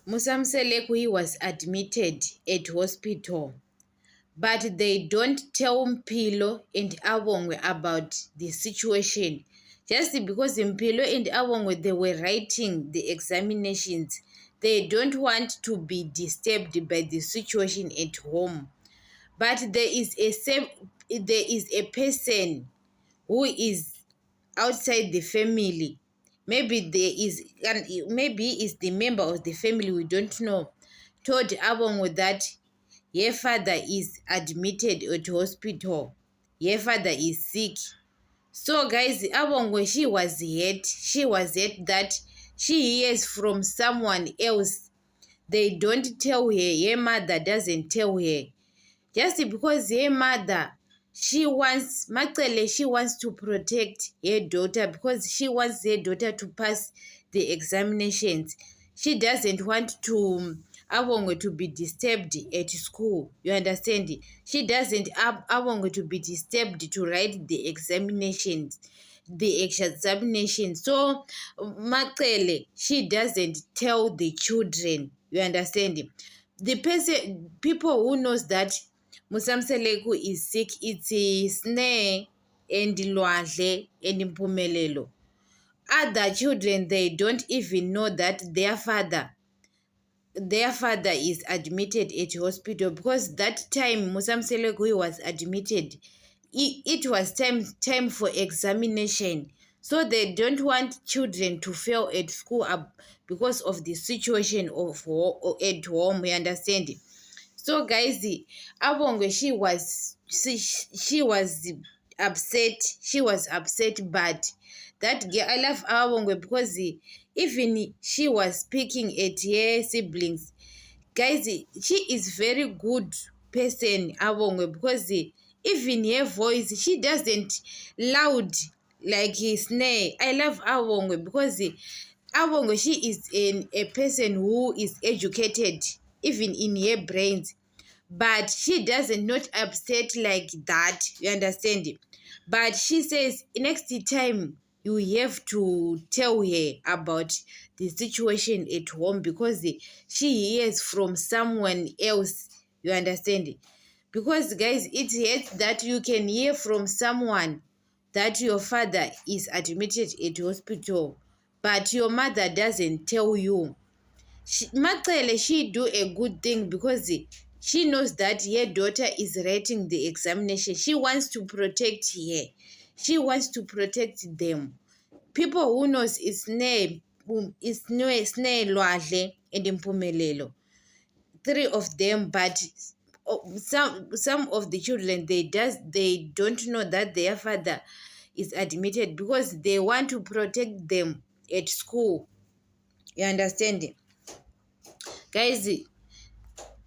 Musamseleku, he was admitted at hospital, but they don't tell Mpilo and Awongwe about the situation. Just because Mpilo and Awongwe, they were writing the examinations, they don't want to be disturbed by the situation at home. But there is a person who is outside the family. Maybe is the member of the family, we don't know, told Abongo that her father is admitted at hospital, her father is sick. So guys, Abongo, she was hurt that she hears from someone else. They don't tell her mother doesn't tell her, just because her mother, she wants to protect her daughter, because she wants her daughter to pass the examinations. She doesn't want to Awongo to be disturbed at school. You understand? She doesn't Awongo to be disturbed to write the examinations, the examination. So Macele, she doesn't tell the children. You understand? The people who knows that Musamseleku is sick, it's Snare and Lwandle and Mpumelelo. Other children, they don't even know that their father is admitted at hospital, because that time Musamseleku was admitted, it was time for examination. So they don't want children to fail at school because of the situation at home. You understand? So guys, Abongo, she was upset. She was upset, but that girl, I love Abongo because even she was speaking at her siblings. Guys, she is very good person, Abongo, because even her voice, she doesn't loud like his snare. I love Abongo because Abongo, she is a person who is educated, even in her brains, but she doesn't not upset like that. You understand? But she says next time you have to tell her about the situation at home, because she hears from someone else. You understand? Because guys, it hurts that you can hear from someone that your father is admitted at hospital, but your mother doesn't tell you. Macele, she do a good thing because she knows that her daughter is writing the examination. She wants to protect her. She wants to protect them. People who knows Snare, Lwandle, and Mpumelelo. Three of them, but some of the children, they don't know that their father is admitted, because they want to protect them at school. You understand? Guys,